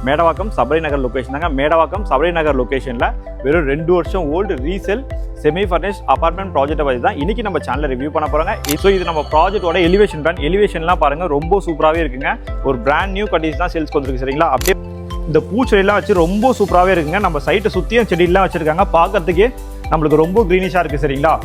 மேடவாக்கம் சபரி நகர் location தாங்க. மேடவாக்கம் சபரி நகர் லொகேஷனில் வெறும் 2 வருஷம் old resale semi furnished apartment ப்ராஜெக்ட்டை பற்றி தான் இன்றைக்கி நம்ம சேனலில் ரிவ்யூ பண்ண போகிறாங்க. ஸோ இது நம்ம ப்ராஜெக்ட்டோட எலிவேஷன் பிளான். எலிவேஷன்லாம் பாருங்கள் ரொம்ப சூப்பராகவே இருக்குங்க. ஒரு பிராண்ட் நியூ கண்டிஷன் தான் சேல்ஸ்க்கு வந்துருக்கு சரிங்களா. அப்படியே இந்த பூச்செடியெல்லாம் வச்சு ரொம்ப சூப்பராகவே இருக்குங்க. நம்ம சைட்டை சுற்றியும் செடியெல்லாம் வச்சுருக்காங்க. பார்க்கறதுக்கே நம்மளுக்கு ரொம்ப க்ரீனிஷாக இருக்குது சரிங்களா.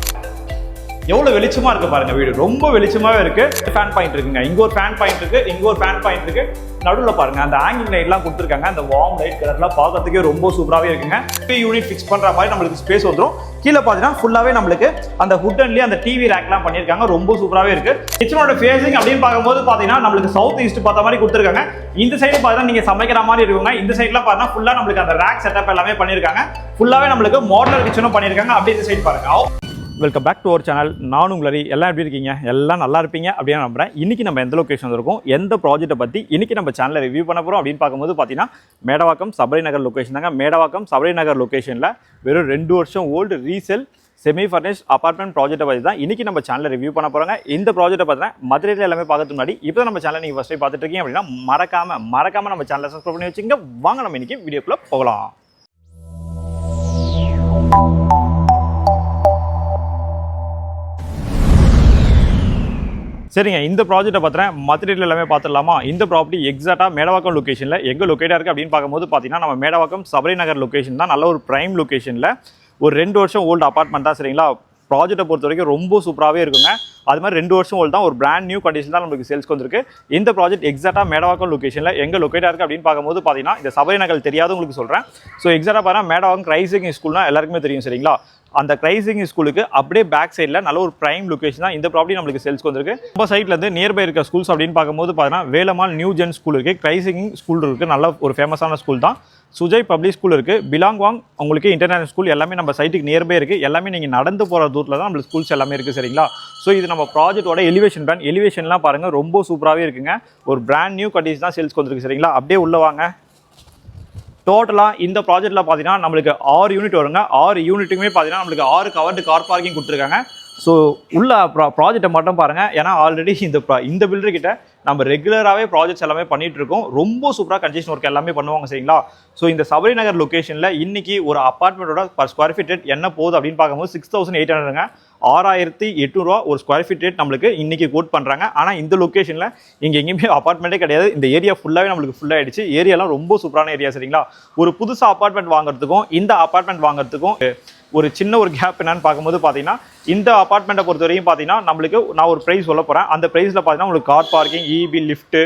எவ்வளவு வெளிச்சமா இருக்கு பாருங்க. வீடு ரொம்ப வெளிச்சமாவே இருக்கு. ஃபேன் பாயிண்ட் இருக்குங்க. இங்க ஒரு ஃபேன் பாயிண்ட் இருக்கு, இங்க ஒரு ஃபேன் பாயிண்ட் இருக்கு. நடுவில் பாருங்க அந்த ஹேங்கிங் லைட் எல்லாம் கொடுத்துருக்காங்க. அந்த வார்ம் லைட் கலர்லாம் பார்க்கறதுக்கே ரொம்ப சூப்பராகவே இருக்குங்க. யூனிட் ஃபிக்ஸ் பண்ற மாதிரி நம்மளுக்கு ஸ்பேஸ் வந்துடும். கீழே பார்த்தீங்கன்னா ஃபுல்லாவே நம்மளுக்கு அந்த ஹுட்டன்லயே அந்த டிவி ரேக்லாம் பண்ணியிருக்காங்க. ரொம்ப சூப்பராகவே இருக்கு. கிச்சனோட ஃபேசிங் அப்படின்னு பார்க்கும்போது பார்த்தீங்கன்னா நம்மளுக்கு சவுத் ஈஸ்ட் பார்த்த மாதிரி கொடுத்துருக்காங்க. இந்த சைடு பார்த்தீங்கன்னா நீங்க சமைக்கிற மாதிரி இருக்குங்க. இந்த சைட்லாம் பார்த்தீங்கன்னா ஃபுல்லா நம்மளுக்கு அந்த ரேக் செட்டப் எல்லாமே பண்ணியிருக்காங்க. ஃபுல்லாவே நம்மளுக்கு மாடலர் கிச்சனும் பண்ணியிருக்காங்க. அப்படி இந்த சைடு பாருங்க. Welcome back to our channel. நான் உங்களரி. எல்லாம் எப்படி இருக்கீங்க? எல்லாம் நல்லா இருப்பீங்க அப்படின்னு நம்புறேன். இன்றைக்கி நம்ம எந்த லொக்கேஷன் இருக்கோம், எந்த ப்ராஜெக்ட்டை பற்றி இன்றைக்கி நம்ம சேனலில் ரிவ்யூ பண்ண போகிறோம் அப்படின்னு பார்க்கும்போது பார்த்தீங்கன்னா மேடவாக்கம் சபரி நகர் லொக்கேஷன் தாங்க. மேடவாக்கம் சபரி நகர் லொக்கேஷனில் வெறும் 2 வருஷம் old resale semi furnished apartment ப்ராஜெக்ட்டை பற்றி தான் இன்றைக்கி நம்ம சேனலில் ரிவ்யூ பண்ண போகிறாங்க. இந்த ப்ராஜெக்ட்டை பார்த்தீங்கன்னா மதுரையில் எல்லாமே பார்க்கறதுக்கு முன்னாடி இப்போ நம்ம சேனல் நீங்கள் ஃபஸ்ட் டைம் பார்த்துட்டு இருக்கீங்க அப்படின்னா மறக்காமல் நம்ம சேனலை சப்ஸ்கிரைப் பண்ணி வச்சுங்க. வாங்க நம்ம இன்றைக்கி வீடியோக்குள்ளே போகலாம். சரிங்க, இந்த ப்ராஜெக்ட்டை பார்த்தீங்கன்னா மதுரையில் எல்லாமே பார்த்துடலாமா. இந்த ப்ராப்பர்ட்டி எக்ஸாக்டாக மேடவாக்கம் லொக்கேஷனில் எங்கே லொக்கேட்டாக இருக்குது அப்படின்னு பார்க்கும்போது பார்த்தீங்கன்னா நம்ம மேடவாக்கம் சபரி நகர் லொக்கேஷன் தான். நல்ல ஒரு ப்ரைம் லொக்கேஷனில் ஒரு 2 வருஷம் ஓல்டு அப்பார்ட்மெண்ட் தான் சரிங்களா. ப்ராஜெக்ட்டை பொறுத்த வரைக்கும் ரொம்ப சூப்பராகவே இருக்குங்க. அது மாதிரி 2 வருஷம் ஓல்டு தான். ஒரு பிராண்ட் நியூ கண்டிஷன் தான் நம்மளுக்கு சேல்ஸ்க்கு வந்திருக்கு. இந்த ப்ராஜெக்ட் எக்ஸாக்டாக மேடவாக்கம் லொக்கேஷனில் எங்கே லொக்கேட்டாக இருக்குது அப்படின்னு பார்க்கும்போது பார்த்தீங்கன்னா இந்த சபரி நகர் தெரியாத உங்களுக்கு சொல்கிறேன். ஸோ எக்ஸாக்டாக பார்த்தீங்கன்னா மேடவாக்கம் கிரைசிங் ஸ்கூல்னா எல்லாருக்குமே தெரியும் சரிங்களா. அந்த கிரைசிங் ஸ்கூலுக்கு அப்படியே பேக் சைடில் நல்ல ஒரு பிரைம் லொக்கேஷன் தான் இந்த ப்ராப்பர்ட்டி நம்மளுக்கு சேல்ஸ்க்கு வந்திருக்கு. நம்ம சைட்லேருந்து நியர்பை இருக்க ஸ்கூல்ஸ் அப்படின்னு பார்க்கும்போது பார்த்தீங்கன்னா வேலம்மாள் நியூ ஜென் ஸ்கூல் இருக்குது, கிரைசிங் ஸ்கூல் இருக்குது, நல்ல ஒரு ஃபேமஸான ஸ்கூல் தான். சுஜய் பப்ளிக் ஸ்கூல் இருக்குது, பிலாங்வாங் உங்களுக்கு இன்டர்நேஷனல் ஸ்கூல் எல்லாமே நம்ம சைட்டுக்கு நியர்பை இருக்குது. எல்லாமே நீங்கள் நடந்து போகிற தூரத்தில் தான் நம்மளுக்கு ஸ்கூல்ஸ் எல்லாமே இருக்குது சரிங்களா. ஸோ இது நம்ம ப்ராஜெக்ட்டோட எலிவேஷன் பிளான். எலிவேஷன்லாம் பாருங்கள் ரொம்ப சூப்பராகவே இருக்குங்க. ஒரு பிராண்ட் நியூ கண்டிஷன் தான் சேல்ஸ்க்கு வந்திருக்கு சரிங்களா. அப்படியே உள்ள வாங்க. டோட்டலாக இந்த ப்ராஜெக்ட்டில் பார்த்தீங்கன்னா நம்மளுக்கு 6 யூனிட் வருங்க. 6 யூனிட்டுமே பார்த்தீங்கன்னா நம்மளுக்கு 6 கவர்டு கார் பார்க்கிங் கொடுத்துருக்காங்க. ஸோ உள்ள ப்ராஜெக்டை மட்டும் பாருங்கள். ஏன்னா ஆல்ரெடி இந்த பில்டர்கிட்ட நம்ம ரெகுலராகவே ப்ராஜெக்ட்ஸ் எல்லாமே பண்ணிட்டு இருக்கோம். ரொம்ப சூப்பராக கன்ஸ்ட்ரக்ஷன் ஒர்க் எல்லாமே பண்ணுவாங்க சரிங்களா. ஸோ இந்த சபரி நகர் லொக்கேஷனில் இன்னைக்கு ஒரு அப்பார்ட்மெண்ட்டோட பர் ஸ்கொயர் ஃபீட் ரேட் என்ன போகுது அப்படின்னு பார்க்கும்போது 6800ங்க. 6800 ஒரு ஸ்கொயர் ஃபீட் ரேட் நம்மளுக்கு இன்னைக்கு கோட் பண்ணுறாங்க. ஆனால் இந்த லொக்கேஷனில் இங்கே எங்கேயுமே அப்பார்ட்மெண்ட்டே கிடையாது. இந்த ஏரியா ஃபுல்லாகவே நம்மளுக்கு ஃபுல்லாகிடுச்சு. ஏரியாலாம் ரொம்ப சூப்பரான ஏரியா சரிங்களா. ஒரு புதுசாக அப்பார்ட்மெண்ட் வாங்குறதுக்கும் இந்த அப்பார்ட்மெண்ட் வாங்குறதுக்கும் ஒரு சின்ன ஒரு கேப் என்னன்னு பார்க்கும்போது பார்த்தீங்கன்னா இந்த அப்பார்ட்மெண்ட்டை பொறுத்த வரைக்கும் பார்த்தீங்கன்னா நம்மளுக்கு நான் ஒரு ப்ரைஸ் சொல்ல போகிறேன். அந்த ப்ரைஸில் பார்த்தீங்கன்னா உங்களுக்கு car parking, EB, lift,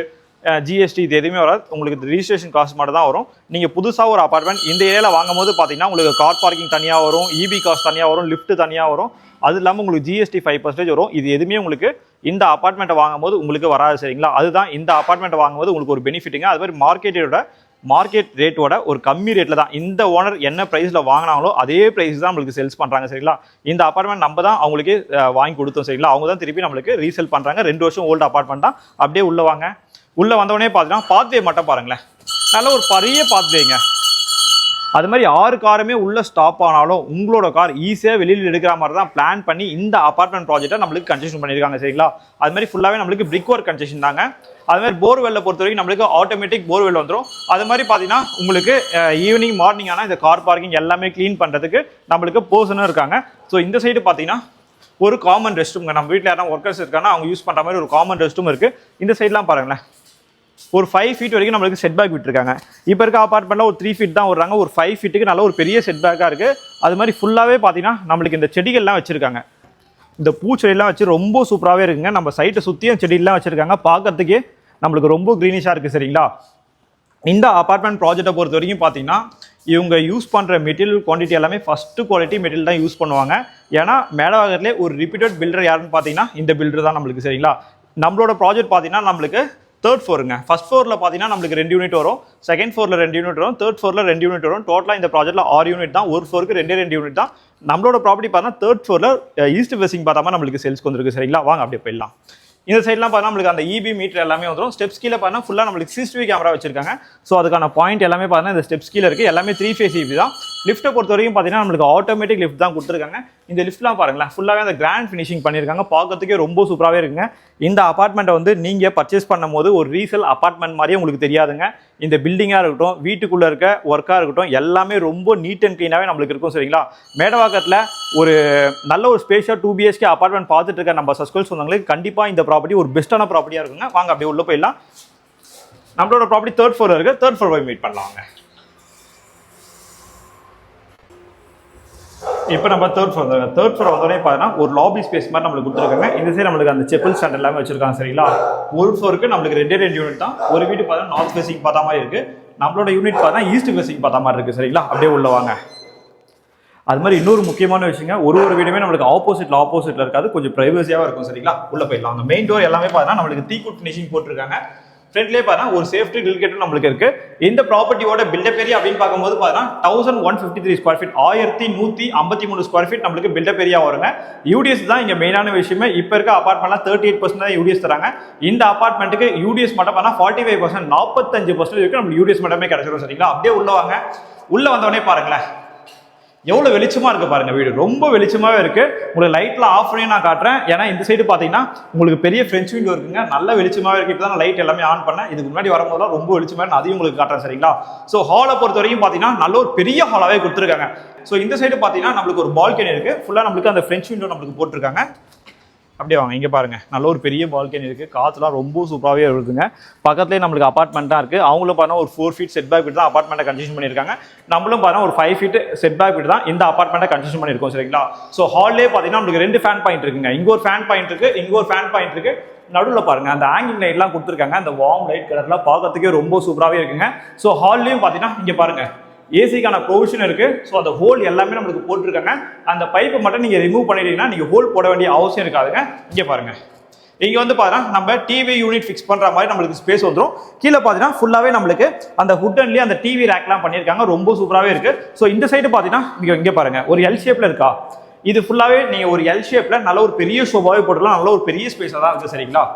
GST இது எதுவுமே வராது. உங்களுக்கு ரிஜிஸ்ட்ரேஷன் காஸ்ட் மட்டும் தான் வரும். நீங்கள் புதுசாக ஒரு அப்பார்ட்மெண்ட் இந்த ஏரியாவில் வாங்கும்போது பார்த்தீங்கன்னா உங்களுக்கு கார் பார்க்கிங் தனியாக வரும், இபி காஸ்ட் தனியாக வரும், லிஃப்ட் தனியாக வரும். அது இல்லாமல் உங்களுக்கு ஜிஎஸ்டி 5% வரும். இது எதுவுமே உங்களுக்கு இந்த அப்பார்ட்மெண்ட்டை வாங்கும்போது உங்களுக்கு வராது சரிங்களா. அதுதான் இந்த அப்பார்ட்மெண்ட்டை வாங்கும்போது உங்களுக்கு ஒரு பெனிஃபிட்டுங்க. அது மாதிரி மார்க்கெட் ரேட்டோட ஒரு கம்மி ரேட்டில் தான் இந்த ஓனர் என்ன ப்ரைஸில் வாங்கினாங்களோ அதே ப்ரைஸ் தான் நம்மளுக்கு சேல்ஸ் பண்ணுறாங்க சரிங்களா. இந்த அப்பார்ட்மெண்ட் நம்ம தான் அவங்களுக்கு வாங்கி கொடுத்தோம் சரிங்களா. அவங்க தான் திருப்பி நம்மளுக்கு ரீசேல் பண்ணுறாங்க. 2 வருஷம் ஓல்டு அப்பார்ட்மெண்ட் தான். அப்படியே உள்ளே வாங்க. உள்ளே வந்தவொடனே பார்த்தீங்கன்னா பாத்வே மட்டும் பாருங்களேன். நல்ல ஒரு பெரிய பாத்வேங்க. அது மாதிரி 6 காருமே உள்ள ஸ்டாப் ஆனாலும் உங்களோட கார் ஈஸியாக வெளியில் எடுக்கிற மாதிரி தான் பிளான் பண்ணி இந்த அப்பார்ட்மெண்ட் ப்ராஜெக்ட்டை நம்மளுக்கு கன்ஸ்ட்ரக்ஷன் பண்ணியிருக்காங்க சரிங்களா. அது மாதிரி ஃபுல்லாகவே நம்மளுக்கு பிரிக் ஒர்க் கன்ஸ்ட்ரக்ஷன் தாங்க. அது மாதிரி போர்வெல்லை பொறுத்த வரைக்கும் நம்மளுக்கு ஆட்டோமேட்டிக் போர்வெல் வந்துடும். அது மாதிரி பார்த்தீங்கன்னா உங்களுக்கு ஈவினிங் மார்னிங் ஆனால் இந்த கார் பார்க்கிங் எல்லாமே க்ளீன் பண்ணுறதுக்கு நம்மளுக்கு பர்சனும் இருக்காங்க. ஸோ இந்த சைடு பார்த்தீங்கன்னா ஒரு காமன் ரெஸ்ட் ரூம்ங்க. நம்ம வீட்டில் யாரும் ஒர்க்கர்ஸ் இருக்காங்கன்னா அவங்க யூஸ் பண்ணுற மாதிரி ஒரு காமன் ரெஸ்ட் ரூம் இருக்குது. இந்த சைட்லாம் பாருங்களேன் ஒரு 5 ஃபீட் வரைக்கும் நம்மளுக்கு செட் பேக் விட்டுருக்காங்க. இப்போ இருக்க அப்பார்ட்மெண்ட்டில் ஒரு 3 ஃபீட் தான் வர்றாங்க. ஒரு 5 ஃபீட்டுக்கு நல்ல ஒரு பெரிய செட் பேக்காக இருக்குது. அது மாதிரி ஃபுல்லாகவே பார்த்தீங்கன்னா நம்மளுக்கு இந்த செடிகள்லாம் வச்சுருக்காங்க. இந்த பூச்செடியெல்லாம் வச்சு ரொம்ப சூப்பராகவே இருக்குங்க. நம்ம சைட்டை சுற்றியும் செடியெல்லாம் வச்சுருக்காங்க. பார்க்கறதுக்கே நம்மளுக்கு ரொம்ப க்ரீனிஷாக இருக்குது சரிங்களா. இந்த அப்பார்ட்மெண்ட் ப்ராஜெக்ட்டை பொறுத்த வரைக்கும் பார்த்தீங்கன்னா இவங்க யூஸ் பண்ணுற மெட்டீரியல் குவான்டிட்டி எல்லாமே ஃபஸ்ட்டு குவாலிட்டி மெட்டீரியல் தான் யூஸ் பண்ணுவாங்க. ஏன்னா மேடவாக்கத்திலே ஒரு ரிப்பீட்டட் பில்டர் யாருன்னு பார்த்தீங்கன்னா இந்த பில்டர் தான் நம்மளுக்கு சரிங்களா. நம்மளோட ப்ராஜெக்ட் பார்த்தீங்கன்னா நம்மளுக்கு 3rd ஃப்ளோருங்க. ஃபர்ஸ்ட் ஃப்ளோரில் பார்த்தீங்கன்னா நம்மளுக்கு 2 யூனிட் வரும், செகண்ட் ஃப்ளோரில் 2 யூனிட் வரும், 3rd ஃப்ளோரில் 2 யூனிட் வரும். டோட்டலாக இந்த ப்ராஜெக்ட்டில் 6 யூனிட் தான். ஒரு ஃப்ளோருக்கு 2 யூனிட் தான். நம்மளோட ப்ராப்பர்ட்டி பார்த்தீங்கன்னா 3rd ஃப்ளோரில் ஈஸ்ட் ஃபேசிங் பார்த்தா நம்மளுக்கு சேல்ஸ்க்கு வந்துருக்கு சரிங்களா. வாங்க அப்படியே போயிடலாம். இந்த சைட்லாம் பார்த்தா நம்மளுக்கு அந்த இபி மீட்டர் எல்லாமே வந்துடும். ஸ்டெப்ஸ் கீழே பார்த்தா ஃபுல்லாக நம்மளுக்கு சிசிடிவி கேமரா வச்சிருக்காங்க. ஸோ அதுக்கான பாயிண்ட் எல்லாமே பார்த்தீங்கன்னா இந்த ஸ்டெப்ஸ் கீழே இருக்குது. எல்லாமே 3 ஃபேஸ் இபி தான். லிஃப்ட்டை பொறுத்த வரைக்கும் பார்த்தீங்கன்னா நம்மளுக்கு ஆட்டோமேட்டிக் லிஃப்ட் தான் கொடுத்துருக்காங்க. இந்த லிஃப்ட்லாம் பாருங்களேன், ஃபுல்லாகவே அந்த கிராண்ட் ஃபினிஷிங் பண்ணியிருக்காங்க. பார்க்கறதுக்கே ரொம்ப சூப்பராகவே இருக்குங்க. இந்த அபார்ட்மெண்ட்டை வந்து நீங்கள் பர்ச்சேஸ் பண்ணும்போது ஒரு ரீசேல் அபார்ட்மெண்ட் மாதிரியே உங்களுக்கு தெரியாதுங்க. இந்த பில்டிங்காக இருக்கட்டும், வீட்டுக்குள்ளே இருக்க ஒர்க்காக இருக்கட்டும், எல்லாமே ரொம்ப நீட் அண்ட் க்ளீனாகவே நம்மளுக்கு இருக்கும். சரிங்களா? மேடவாக்கத்தில் ஒரு நல்ல ஒரு ஸ்பேஷியாக 2 BHK அபார்ட்மெண்ட் பார்த்துட்டு இருக்க நம்ம சஸ்கல் சொந்தங்களுக்கு கண்டிப்பாக இந்த ப்ராப்பர்ட்டி ஒரு பெஸ்ட்டான ப்ராப்பர்ட்டியாக இருக்குங்க. வாங்க அப்படியே உள்ளே போயிடலாம். நம்மளோட ப்ராப்பர்ட்டி 3rd floor இருக்குது. 3rd floor போய் மீட் பண்ணலாங்க. இப்போ நம்ம 3rd floor வந்தோடனே பார்த்தீங்கன்னா ஒரு லாபி ஸ்பேஸ் மாதிரி நம்மளுக்கு கொடுத்துருக்காங்க. இந்த சைடு நம்மளுக்கு அந்த செப்பல் ஸ்டாண்ட் எல்லாமே வச்சிருக்காங்க. சரிங்களா? ஒரு ஃப்ளோருக்கு நம்மளுக்கு 2 யூனிட் தான். ஒரு வீடு பார்த்தா நார்த் ஃபேசிங் பார்த்தா மாதிரி இருக்கு. நம்மளோட யூனிட் பார்த்தா ஈஸ்ட் ஃபேசிங் பார்த்தா மாதிரி இருக்கு. சரிங்களா? அப்படியே உள்ள வாங்க. அது மாதிரி இன்னொரு முக்கியமான விஷயங்க, ஒரு வீடுமே நம்மளுக்கு ஆப்போசிட்ல இருக்காது, கொஞ்சம் பிரைவசியாகவும் இருக்கும். சரிங்களா? உள்ள போயிடலாம். அந்த மெயின் டோர் எல்லாமே பார்த்தா நம்மளுக்கு தீக்குட் ஃபினிஷிங் போட்டிருக்காங்க. ஃப்ரண்ட்லேயே பார்த்தா ஒரு சேஃப்டி டில்கேட்டும் நம்மளுக்கு இருக்கு. இந்த ப்ராப்பர்ட்டியோட பில்டப் ஏரியா அப்படின்னு பார்க்கும்போது பார்த்தீங்கன்னா 1153 ஸ்கொயர் ஃபீட், 1153 ஸ்கொயர் ஃபீட் நம்மளுக்கு பில்டப் ஏரியா வருங்க. யூடிஎஸ் தான் இங்கே மெயினான விஷயமே. இப்போ இருக்க அபார்ட்மெண்ட்லாம் 38% தான் யூடிஎஸ் தராங்க. இந்த அபார்ட்மெண்ட்டுக்கு யூடிஎஸ் மட்டும் பார்த்தா 45%, 45% இருக்கு. நம்மளுக்கு யூடிஎஸ் மட்டுமே கிடைச்சிடும். சரிங்களா? அப்படியே உள்ள வாங்க. உள்ள வந்தவொடனே பாருங்களேன் எவ்வளோ வெளிச்சமாக இருக்குது பாருங்க. வீடு ரொம்ப வெளிச்சமாகவே இருக்குது. உங்களுக்கு லைட்டில் ஆஃப் பண்ணி நான் காட்டுறேன். ஏன்னா இந்த சைடு பார்த்தீங்கன்னா உங்களுக்கு பெரிய ஃப்ரெஞ்ச் விண்டோ இருக்குங்க. நல்ல வெளிச்சமாகவே இருக்குது. இப்போ தான் லைட் எல்லாமே ஆன் பண்ணேன். இதுக்கு முன்னாடி வரும்போதெல்லாம் ரொம்ப வெளிச்சமாக நான் அதையும் உங்களுக்கு காட்டுறேன். சரிங்களா? ஸோ ஹாலை பொறுத்த வரைக்கும் பார்த்தீங்கன்னா நல்ல ஒரு பெரிய ஹாலாகவே கொடுத்துருக்காங்க. ஸோ இந்த சைடு பார்த்தீங்கன்னா நம்மளுக்கு ஒரு பால்கனி இருக்குது. ஃபுல்லாக நம்மளுக்கு அந்த ஃப்ரெஞ்ச் விண்டோ நம்மளுக்கு போட்டிருக்காங்க. அப்படியே வாங்க. இங்கே பாருங்க, நல்ல ஒரு பெரிய பால்கனி இருக்குது. காற்றுலாம் ரொம்ப சூப்பராகவே இருக்குங்க. பக்கத்துலேயே நம்மளுக்கு அபார்ட்மெண்ட் தான் இருக்குது. அவங்களும் பார்த்தா ஒரு 4 feet செட் பேக் விட்டு தான் அபார்ட்மெண்ட்டை கன்ஸ்ட்ரக்ஷன் பண்ணியிருக்காங்க. நம்மளும் பார்த்தா ஒரு 5 feet செட் பேக் விட்டு தான் இந்த அபார்ட்மெண்ட்டை கன்ஸ்ட்ரக்ஷன் பண்ணியிருக்கோம். சரிங்களா? ஸோ ஹால்லே பார்த்தீங்கன்னா நம்மளுக்கு 2 ஃபேன் பாயிண்ட் இருக்குங்க. இங்கே ஒரு ஃபேன் பாயிண்ட் இருக்குது, இங்கே ஒரு ஃபேன் பாயிண்ட் இருக்குது. நடுவில் பாருங்க அந்த ஹேங்கிங் லைட்லாம் கொடுத்துருக்காங்க. அந்த வார்ம் லைட் கலர்லாம் பார்க்கறதுக்கே ரொம்ப சூப்பராகவே இருக்குங்க. ஸோ ஹால்லையும் பார்த்தீங்கன்னா இங்கே பாருங்க ஏசிக்கான ப்ரொவிஷன் இருக்கு. ஸோ அந்த ஹோல் எல்லாமே நம்மளுக்கு போட்டிருக்காங்க. அந்த பைப்பை மட்டும் நீங்க ரிமூவ் பண்ணிட்டீங்கன்னா நீங்க ஹோல் போட வேண்டிய அவசியம் இருக்காதுங்க. இங்கே பாருங்க, இங்க வந்து பாத்தீங்கன்னா நம்ம டிவி யூனிட் ஃபிக்ஸ் பண்ற மாதிரி நம்மளுக்கு ஸ்பேஸ் வந்துடும். கீழே பாத்தீங்கன்னா ஃபுல்லாவே நம்மளுக்கு அந்த ஹுட்டன்லயே அந்த டிவி ரேக்லாம் பண்ணியிருக்காங்க. ரொம்ப சூப்பராகவே இருக்கு. ஸோ இந்த சைடு பாத்தீங்கன்னா இங்க பாருங்க ஒரு எல் ஷேப்ல இருக்கா. இது ஃபுல்லாவே நீங்க ஒரு எல் ஷேப்ல நல்ல ஒரு பெரிய சோபாவே போட்டுலாம். நல்ல ஒரு பெரிய ஸ்பேஸா தான் இருக்கு. சரிங்களா?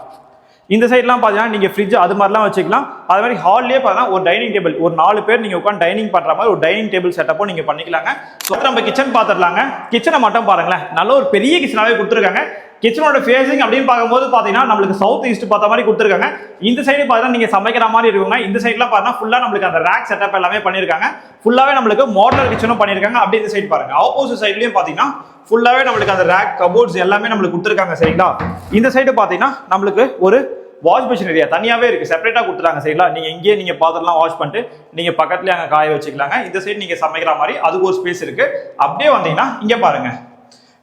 இந்த சைட்லாம் பார்த்தீங்கன்னா நீங்கள் ஃப்ரிட்ஜ் அது மாதிரிலாம் வச்சுக்கலாம். அது மாதிரி ஹால்லேயே பார்த்தீங்கன்னா ஒரு டைனிங் டேபிள், ஒரு 4 பேர் நீங்கள் உட்காந்து டைனிங் பண்ணுற மாதிரி ஒரு டைனிங் டேபிள் செட்டப்பும் நீங்கள் பண்ணிக்கலாங்க. ஸோ நம்ம கிச்சன் பார்த்துடலாங்க. கிச்சனை மட்டும் பாருங்களேன், நல்ல ஒரு பெரிய கிச்சனாகவே கொடுத்துருக்காங்க. கிச்சனோட ஃபேஸிங் அப்படின்னு பார்க்கும்போது பார்த்தீங்கன்னா நம்மளுக்கு சவுத் ஈஸ்ட் பார்த்த மாதிரி கொடுத்துருக்காங்க. இந்த சைடு பார்த்தீங்கன்னா நீங்கள் சமைக்கிற மாதிரி இருக்குங்க. இந்த சைட்லாம் பார்த்தீங்கன்னா ஃபுல்லாக நம்மளுக்கு அந்த ரேக் செட்டப் எல்லாமே பண்ணியிருக்காங்க. ஃபுல்லாகவே நம்மளுக்கு மாடலர் கிச்சனும் பண்ணியிருக்காங்க. அப்படியே இந்த சைடு பாருங்க, ஆப்போசிட் சைட்லையும் பார்த்தீங்கன்னா ஃபுல்லாகவே நம்மளுக்கு அந்த ரேக் கபோர்ட்ஸ் எல்லாமே நம்மளுக்கு கொடுத்துருக்காங்க. சரிங்களா? இந்த சைடு பார்த்தீங்கன்னா நம்மளுக்கு ஒரு வாஷ் மிஷின் ஏரியா தனியாவே இருக்கு, செப்பரேட்டா கொடுத்துட்டாங்க. சரிங்களா? நீங்க இங்கே நீங்க பாத்திரம்லாம் வாஷ் பண்ணிட்டு நீங்க பக்கத்துலயே அங்க காய வச்சுக்கலாங்க. இந்த சைடு நீங்க சமைக்கிற மாதிரி அதுக்கு ஒரு ஸ்பேஸ் இருக்கு. அப்படியே வந்தீங்கன்னா இங்க பாருங்க,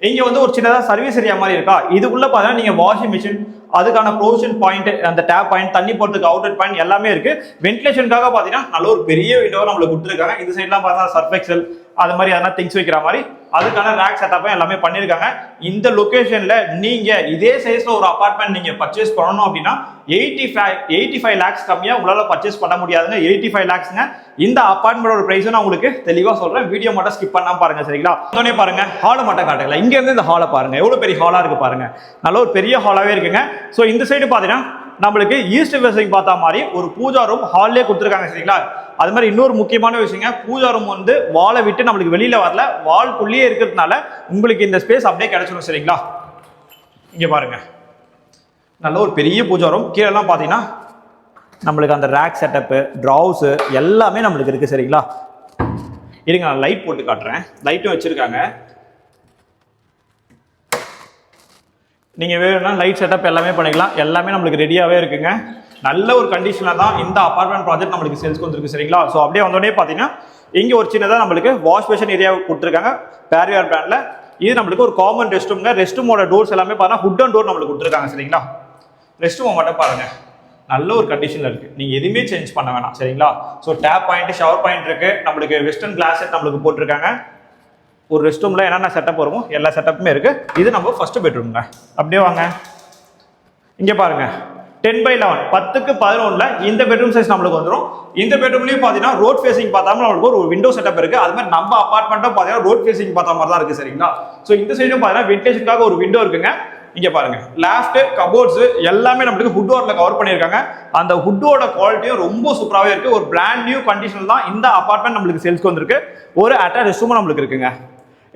இங்க வந்து ஒரு சின்னதா சர்வீஸ் ஏரியா மாதிரி இருக்கா. இதுக்குள்ள பாத்தீங்கன்னா நீங்க வாஷிங் மிஷின், அதுக்கான ப்ரொவிஷன் பாயிண்ட், அந்த டேப் பாயிண்ட், தண்ணி போறதுக்கு அவுட்லெட் பாயிண்ட் எல்லாமே இருக்கு. வென்டிலேஷனுக்காக பாத்தீங்கன்னா நல்ல ஒரு பெரிய விண்டோ நம்மளுக்கு கொடுத்துருக்காங்க. இந்த சைட்லாம் பார்த்தா சர்ஃப் எக்ஸல் அது மாதிரி அதெல்லாம் திங்ஸ் வைக்கிற மாதிரி அதுக்கான ரேக் செட்டப் எல்லாமே பண்ணிருக்காங்க. இந்த லொகேஷன்ல நீங்க இதே சைஸ்ல ஒரு அபார்ட்மெண்ட் நீங்க பர்ச்சேஸ் பண்ணணும் அப்படின்னா 85 lakhs கம்மியா உங்களால பர்ச்சேஸ் பண்ண முடியாதுங்க. 85 lakhsங்க. இந்த அபார்ட்மெண்டோட பிரைஸ் நான் உங்களுக்கு தெளிவா சொல்றேன். வீடியோ மட்டும் ஸ்கிப் பண்ணாம பாருங்க. சரிங்களா? உடனே பாருங்க, ஹாலை மட்டும் காட்டுங்களா. இங்க இருந்து இந்த ஹாலை பாருங்க, எவ்வளவு பெரிய ஹாலா இருக்கு பாருங்க. நல்ல ஒரு பெரிய ஹாலாவே இருக்குங்க. சோ இந்த சைடு பாத்தீங்கன்னா நம்மளுக்கு ஈஸ்ட் ஃபேசிங் பார்த்தா மாதிரி ஒரு பூஜா ரூம் ஹால்லே கொடுத்துருக்காங்க. சரிங்களா? அது மாதிரி இன்னொரு முக்கியமான விஷயங்க, பூஜா ரூம் வந்து வாலை விட்டு நம்மளுக்கு வெளியில வரல, வால்குள்ளேயே இருக்கிறதுனால உங்களுக்கு இந்த ஸ்பேஸ் அப்படியே கிடைச்சிடும். சரிங்களா? இங்க பாருங்க, நல்ல ஒரு பெரிய பூஜா ரூம். கீழெல்லாம் பார்த்தீங்கன்னா நம்மளுக்கு அந்த ரேக் செட்டப்பு, ட்ராவ்ஸு எல்லாமே நம்மளுக்கு இருக்கு. சரிங்களா? இருங்க நான் லைட் போட்டு காட்டுறேன். லைட்டும் வச்சிருக்காங்க. நீங்கள் வேணும்னா லைட் செட்டப் எல்லாமே பண்ணிக்கலாம். எல்லாமே நம்மளுக்கு ரெடியாகவே இருக்குங்க. நல்ல ஒரு கண்டிஷனாக தான் இந்த அபார்ட்மெண்ட் ப்ராஜெக்ட் நம்மளுக்கு சேல்ஸ்க்கு வந்துருக்கு. சரிங்களா? ஸோ அப்படியே வந்தோடனே பார்த்தீங்கன்னா இங்கே ஒரு சின்னதாக நம்மளுக்கு வாஷ் பேஷன் ஏரியா கொடுத்துருக்காங்க பேரியார் பிராண்டில். இது நம்மளுக்கு ஒரு காமன் ரெஸ்ட் ரூம்ங்க. ரெஸ்ட் ரூமோட டோர்ஸ் எல்லாமே பார்த்தீங்கன்னா ஹுட் அண்ட் டோர் நம்மளுக்கு கொடுத்துருக்காங்க. சரிங்களா? ரெஸ்ட் ரூம் மட்டும் பாருங்க, நல்ல ஒரு கண்டிஷனில் இருக்குது. நீங்கள் எதுவுமே சேஞ்ச் பண்ண வேணாம். சரிங்களா? So tap point, shower point இருக்குது. நம்மளுக்கு வெஸ்டர்ன் கிளாஸ் செட் நம்மளுக்கு போட்டிருக்காங்க. ஒரு ரெஸ்ட் ரூம்ல என்னென்ன செட்டப் வருமோ எல்லா செட்டப்புமே இருக்கு. இது நம்ம ஃபர்ஸ்ட் பெட்ரூம்ங்க. அப்படியே வாங்க, இங்க பாருங்க 10/11 10க்கு 11ல இந்த பெட்ரூம் சைஸ் நம்மளுக்கு வந்துடும். இந்த பெட்ரூம்லயும் பாத்தீங்கன்னா ரோட் ஃபேசிங் பார்த்தாம நம்மளுக்கு ஒரு விண்டோ செட்டப் இருக்கு. அது மாதிரி நம்ம அபார்ட்மெண்ட்டும் பாத்தீங்கன்னா ரோட் ஃபேசிங் பார்த்த மாதிரி தான் இருக்கு. சரிங்களா? ஸோ இந்த சைடும் பாத்தீங்கன்னா வென்டிலேஷனுக்காக ஒரு விண்டோ இருக்குங்க. இங்க பாருங்க லாஃப்ட் கபோர்ட்ஸ் எல்லாமே நம்மளுக்கு ஹுட் டோர்ல கவர் பண்ணியிருக்காங்க. அந்த ஹுட்டோட குவாலிட்டியும் ரொம்ப சூப்பராகவே இருக்கு. ஒரு பிராண்ட் நியூ கண்டிஷன் தான் இந்த அபார்ட்மெண்ட் நம்மளுக்கு சேல்ஸ்க்கு வந்திருக்கு. ஒரு அட்டாச் ரெஸ்ட் ரூமும் நம்மளுக்கு இருக்குங்க.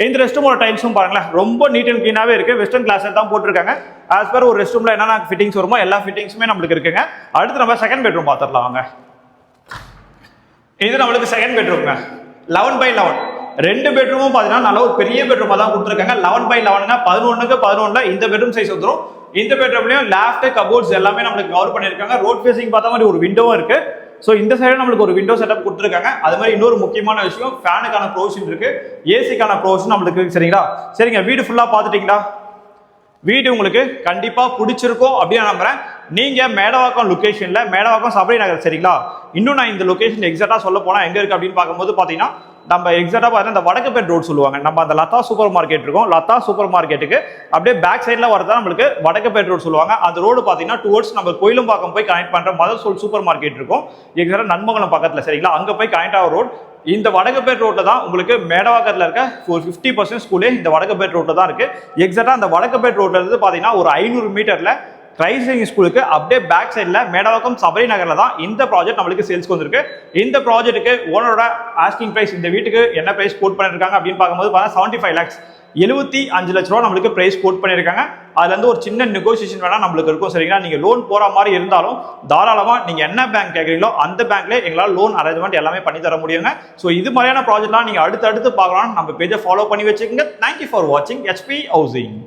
இந்த ரெஸ்ட் ரூமோட டைல்ஸும் பாருங்களேன் ரொம்ப நீட் அண்ட் கிளீனாவே இருக்கு. வெஸ்டர்ன் கிளாஸ் தான் போட்டிருக்காங்க. ஆஸ் பர் ஒரு ரெஸ்ட் ரூம்ல என்னென்ன ஃபிட்டிங்ஸ் வருமோ எல்லா ஃபிட்டிங்ஸுமே நம்மளுக்கு இருக்குங்க. அடுத்து நம்ம செகண்ட் பெட்ரூம் பார்த்துடலாம் வாங்க. இது நம்மளுக்கு செகண்ட் பெட்ரூம்ங்க. 11x11 ரெண்டு பெட்ரூமும் பார்த்தீங்கன்னா நல்ல ஒரு பெரிய பெட்ரூமா தான் கொடுத்துருக்காங்க. 11x11 11க்கு 11 இந்த பெட்ரூம் சைஸ் வந்துடும். இந்த பெட்ரூம்லயும் லாஃப்ட் கபோர்ட்ஸ் எல்லாமே நம்மளுக்கு கவர் பண்ணியிருக்காங்க. ரோட் ஃபேசிங் பார்த்த மாதிரி ஒரு விண்டோவும் இருக்கு. ஸோ இந்த சைடு நம்மளுக்கு ஒரு விண்டோ செட்டப் கொடுத்துருக்காங்க. அது மாதிரி இன்னொரு முக்கியமான விஷயம் ஃபேனுக்கான ப்ரொவிஷன் இருக்கு, ஏசிக்கான ப்ரொவிஷன் நம்மளுக்கு இருக்கு. சரிங்களா? சரிங்க, வீடு ஃபுல்லா பார்த்துட்டீங்களா? வீடு உங்களுக்கு கண்டிப்பா பிடிச்சிருக்கும் அப்படின்னு நம்புறேன். நீங்க மேடவாக்கம் லொகேஷன்ல மேடவாக்கம் சபரி நகர். சரிங்களா? இன்னும் நான் இந்த லொகேஷன் எக்ஸாக்டா சொல்ல போனா எங்க இருக்கு அப்படின்னு பார்க்கும்போது பாத்தீங்கன்னா நம்ம எக்ஸாக்டா பார்த்தா இந்த வடக்குப்பேட் ரோட் சொல்லுவாங்க. நம்ம அந்த லதா சூப்பர் மார்க்கெட் இருக்கும். லதா சூப்பர் மார்க்கெட்டுக்கு அப்படியே பேக் சைட்ல வரதா நம்மளுக்கு வடக்குப்பேட் ரோட் சொல்லுவாங்க. அந்த ரோடு பாத்தீங்கன்னா டுவர்ட்ஸ் நம்ம கோயிலும்பாக்கம் போய் கனெக்ட் பண்ற மதர் சோல் சூப்பர் மார்க்கெட் இருக்கும் எக்ஸாக்டா நன்மங்கலம் பக்கத்துல. சரிங்களா? அங்க போய் கனெக்ட் ஆகிற ரோட் இந்த வடக்குப்பேட் ரோட்ல தான் உங்களுக்கு மேடவாக்கத்துல இருக்க ஒரு 50% ஸ்கூலே இந்த வடக்குப்பேட் ரோட்ல தான் இருக்கு. எக்ஸாக்டா அந்த வடக்குப்பேட் ரோட்ல இருந்து பாத்தீங்கன்னா ஒரு 500 மீட்டர்ல கிரைஸ்ட் ஸ்கூலுக்கு அப்படியே பேக் சைட்ல மேடவாக்கம் சபரி நகர்ல தான் இந்த ப்ராஜெக்ட் நம்மளுக்கு சேல்ஸ்க்கு வந்திருக்கு. இந்த ப்ராஜெக்ட்டுக்கு ஓனரோட ஆஸ்கிங் பிரைஸ் இந்த வீட்டுக்கு என்ன பிரைஸ் கோட் பண்ணிருக்காங்க அப்படின்னு பார்க்கும்போது 75 lakhs 75 லட்ச ரூபா நம்மளுக்கு பிரைஸ் கோட் பண்ணியிருக்காங்க. அதுல இருந்து ஒரு சின்ன நெகோசியேஷன் வேணா நம்மளுக்கு இருக்கும். சரிங்களா? நீங்க லோன் போற மாதிரி இருந்தாலும் தாராளமா நீங்க என்ன பேங்க் கேட்குறீங்களோ அந்த பேங்க்ல எங்களால் லோன் அரேஞ்ச்மெண்ட் எல்லாமே பண்ணி தர முடியுங்க. ஸோ இது மாதிரியான ப்ராஜெக்ட்லாம் நீங்க அடுத்து பார்க்கலாம். நம்ம பேஜை ஃபாலோ பண்ணி வச்சுக்கோங்க. தேங்க்யூ ஃபார் வாட்சிங் HP ஹவுசிங்.